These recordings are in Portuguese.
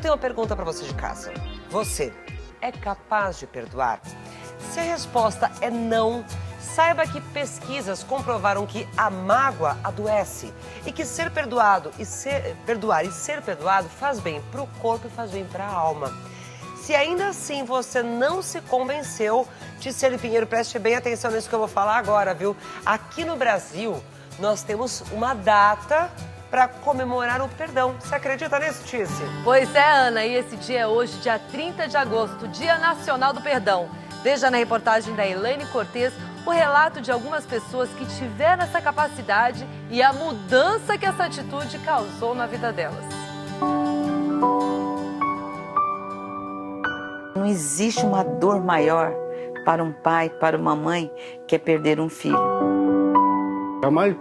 tenho uma pergunta para você de casa. Você é capaz de perdoar? Se a resposta é não, saiba que pesquisas comprovaram que a mágoa adoece e que perdoar e ser perdoado faz bem para o corpo e faz bem para a alma. Se ainda assim você não se convenceu, Ticiane Pinheiro, preste bem atenção nisso que eu vou falar agora, viu? Aqui no Brasil, nós temos uma data para comemorar o perdão. Você acredita nisso, Tici? Pois é, Ana, e esse dia é hoje, dia 30 de agosto, Dia Nacional do Perdão. Veja na reportagem da Elaine Cortez o relato de algumas pessoas que tiveram essa capacidade e a mudança que essa atitude causou na vida delas. Não existe uma dor maior para um pai, para uma mãe, que é perder um filho. Jamais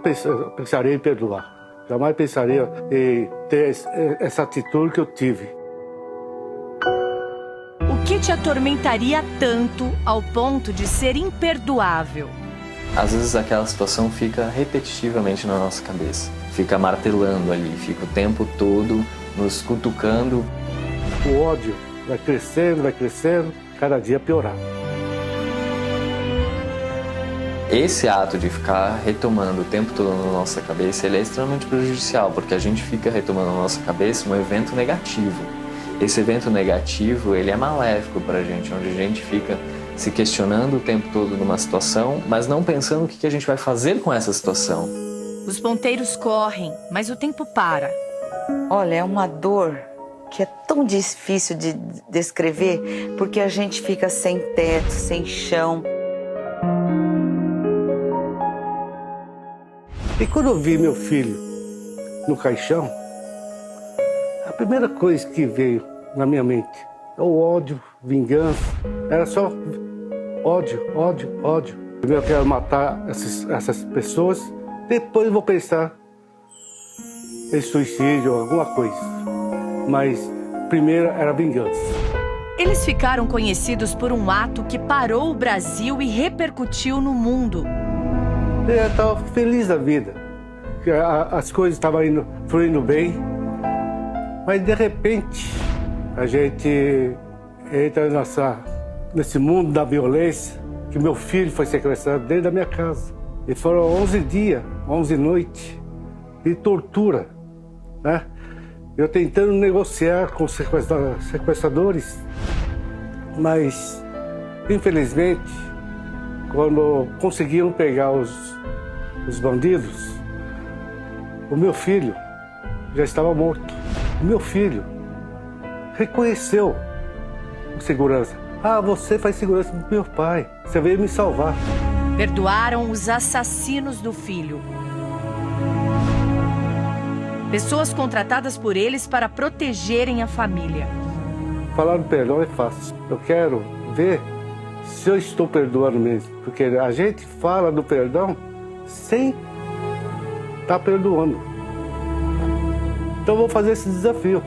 pensaria em perdoar. Jamais pensaria em ter essa atitude que eu tive. O que te atormentaria tanto ao ponto de ser imperdoável? Às vezes aquela situação fica repetitivamente na nossa cabeça. Fica martelando ali, fica o tempo todo nos cutucando. O ódio vai crescendo, cada dia piorar. Esse ato de ficar retomando o tempo todo na nossa cabeça, ele é extremamente prejudicial, porque a gente fica retomando na nossa cabeça um evento negativo. Esse evento negativo, ele é maléfico para a gente, onde a gente fica se questionando o tempo todo numa situação, mas não pensando o que a gente vai fazer com essa situação. Os ponteiros correm, mas o tempo para. Olha, é uma dor que é tão difícil de descrever, porque a gente fica sem teto, sem chão. E quando eu vi meu filho no caixão, a primeira coisa que veio na minha mente é o ódio, vingança. Era só ódio. Primeiro eu quero matar essas pessoas, depois eu vou pensar em suicídio ou alguma coisa. Mas primeiro era vingança. Eles ficaram conhecidos por um ato que parou o Brasil e repercutiu no mundo. Eu estava feliz da vida, que as coisas estavam fluindo bem, mas de repente a gente entra nesse mundo da violência, que meu filho foi sequestrado dentro da minha casa. E foram 11 dias, 11 noites de tortura, né? Eu tentando negociar com os sequestradores, mas infelizmente, quando conseguiram pegar os bandidos, o meu filho já estava morto. O meu filho reconheceu o segurança. Ah, você faz segurança do meu pai, você veio me salvar. Perdoaram os assassinos do filho. Pessoas contratadas por eles para protegerem a família. Falar do perdão é fácil. Eu quero ver se eu estou perdoando mesmo, porque a gente fala do perdão sem estar perdoando. Então eu vou fazer esse desafio.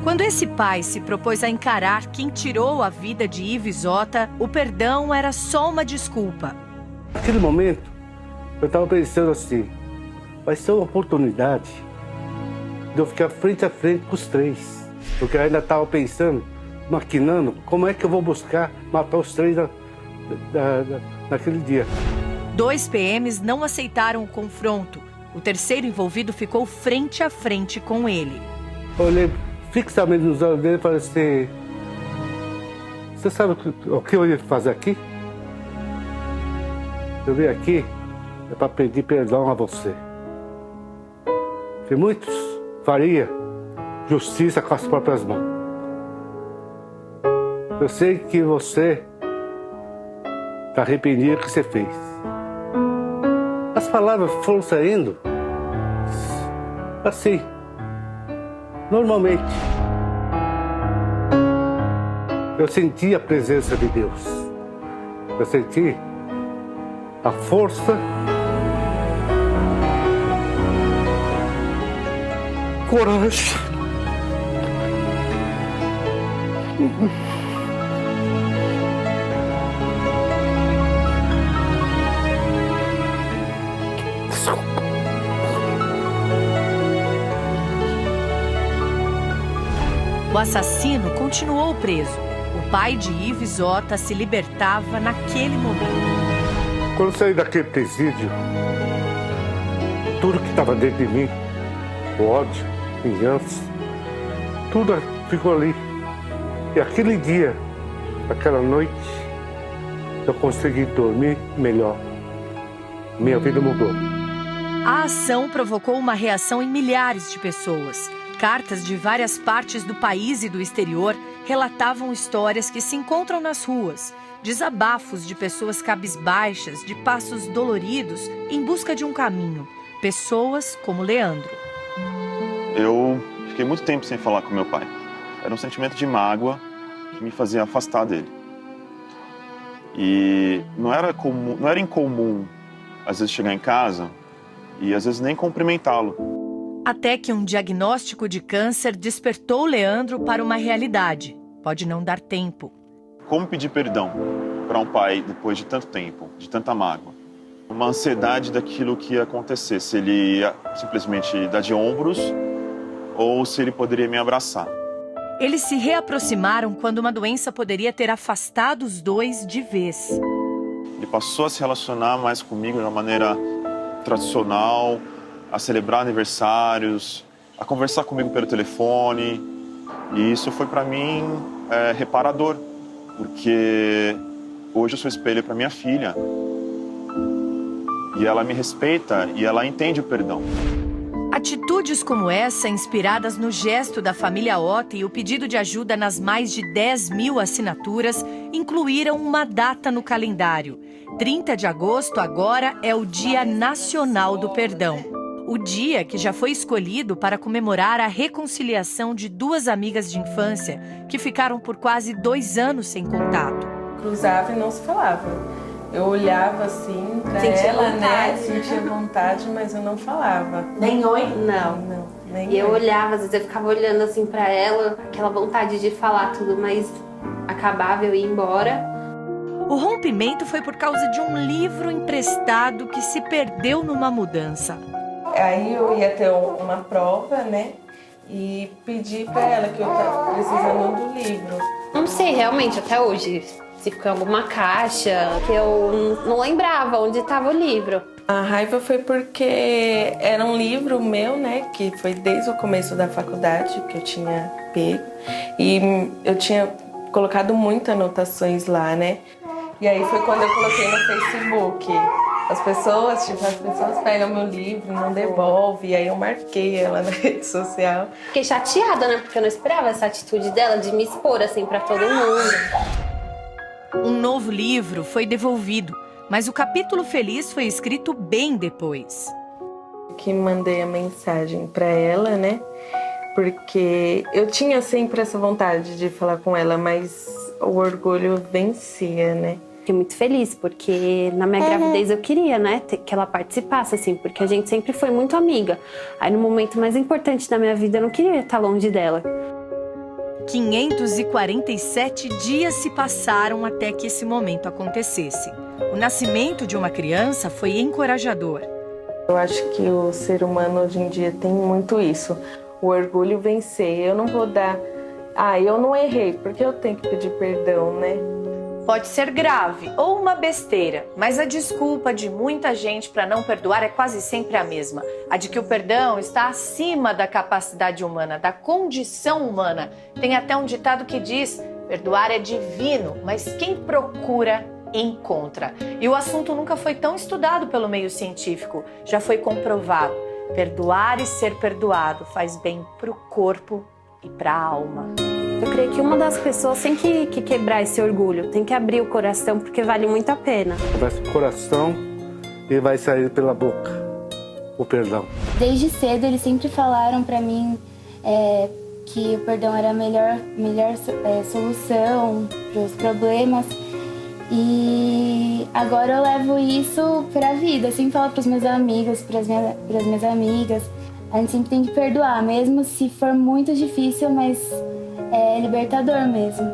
Quando esse pai se propôs a encarar quem tirou a vida de Ivo Zota, o perdão era só uma desculpa. Naquele momento, eu estava pensando assim, vai ser uma oportunidade de eu ficar frente a frente com os três. Porque eu ainda estava pensando, maquinando, como é que eu vou buscar matar os três naquele dia. 2 PMs não aceitaram o confronto. O terceiro envolvido ficou frente a frente com ele. Eu olhei fixamente nos olhos dele e falei assim, você sabe o que eu ia fazer aqui? Eu vim aqui é para pedir perdão a você. Que muitos faria justiça com as próprias mãos. Eu sei que você está arrependido do que você fez. As palavras foram saindo assim, normalmente. Eu senti a presença de Deus. Eu senti a força, coragem. O assassino continuou preso. O pai de Ivo Isota se libertava naquele momento. Quando eu saí daquele presídio, tudo que estava dentro de mim, o ódio, vingança, tudo ficou ali. E aquele dia, aquela noite, eu consegui dormir melhor. Minha vida mudou. A ação provocou uma reação em milhares de pessoas. Cartas de várias partes do país e do exterior relatavam histórias que se encontram nas ruas. Desabafos de pessoas cabisbaixas, de passos doloridos em busca de um caminho. Pessoas como Leandro. Eu fiquei muito tempo sem falar com meu pai. Era um sentimento de mágoa que me fazia afastar dele. E não era incomum, às vezes, chegar em casa e às vezes nem cumprimentá-lo. Até que um diagnóstico de câncer despertou Leandro para uma realidade. Pode não dar tempo. Como pedir perdão para um pai depois de tanto tempo, de tanta mágoa? Uma ansiedade daquilo que ia acontecer, se ele ia simplesmente dar de ombros ou se ele poderia me abraçar. Eles se reaproximaram quando uma doença poderia ter afastado os dois de vez. Ele passou a se relacionar mais comigo de uma maneira tradicional, a celebrar aniversários, a conversar comigo pelo telefone. E isso foi para mim reparador, porque hoje eu sou espelho para minha filha. E ela me respeita e ela entende o perdão. Atitudes como essa, inspiradas no gesto da família Ota e o pedido de ajuda nas mais de 10 mil assinaturas, incluíram uma data no calendário. 30 de agosto agora é o Dia Nacional do Perdão. O dia que já foi escolhido para comemorar a reconciliação de duas amigas de infância que ficaram por quase 2 anos sem contato. Cruzava e não se falava. Eu olhava assim pra ela, né? Sentia vontade, mas eu não falava. Nem oi? Não, nem E eu oi. olhava, às vezes eu ficava olhando assim pra ela, aquela vontade de falar tudo, mas acabava, eu ia embora. O rompimento foi por causa de um livro emprestado que se perdeu numa mudança. Aí eu ia ter uma prova, né? E pedi pra ela que eu tava precisando do livro. Não sei realmente até hoje se ficou em alguma caixa, que eu não lembrava onde estava o livro. A raiva foi porque era um livro meu, né? Que foi desde o começo da faculdade que eu tinha pego. E eu tinha colocado muitas anotações lá, né? E aí foi quando eu coloquei no Facebook. As pessoas pegam meu livro e não devolvem. E aí eu marquei ela na rede social. Fiquei chateada, né? Porque eu não esperava essa atitude dela de me expor assim pra todo mundo. Um novo livro foi devolvido, mas o capítulo feliz foi escrito bem depois. Que mandei a mensagem pra ela, né? Porque eu tinha sempre essa vontade de falar com ela, mas o orgulho vencia, né? Fiquei muito feliz, porque na minha gravidez eu queria, né, que ela participasse, assim, porque a gente sempre foi muito amiga. Aí no momento mais importante da minha vida eu não queria estar longe dela. 547 dias se passaram até que esse momento acontecesse. O nascimento de uma criança foi encorajador. Eu acho que o ser humano hoje em dia tem muito isso. O orgulho vencer. Eu não vou dar... eu não errei, porque eu tenho que pedir perdão, né? Pode ser grave ou uma besteira, mas a desculpa de muita gente para não perdoar é quase sempre a mesma. A de que o perdão está acima da capacidade humana, da condição humana. Tem até um ditado que diz: perdoar é divino, mas quem procura, encontra. E o assunto nunca foi tão estudado pelo meio científico. Já foi comprovado. Perdoar e ser perdoado faz bem para o corpo e para a alma. Eu creio que uma das pessoas tem que quebrar esse orgulho, tem que abrir o coração, porque vale muito a pena. Vai pro coração e vai sair pela boca o perdão. Desde cedo eles sempre falaram pra mim que o perdão era a melhor solução para os problemas. E agora eu levo isso pra vida. Eu sempre falo pros meus amigos, pras minhas amigas. A gente sempre tem que perdoar, mesmo se for muito difícil, mas é libertador mesmo.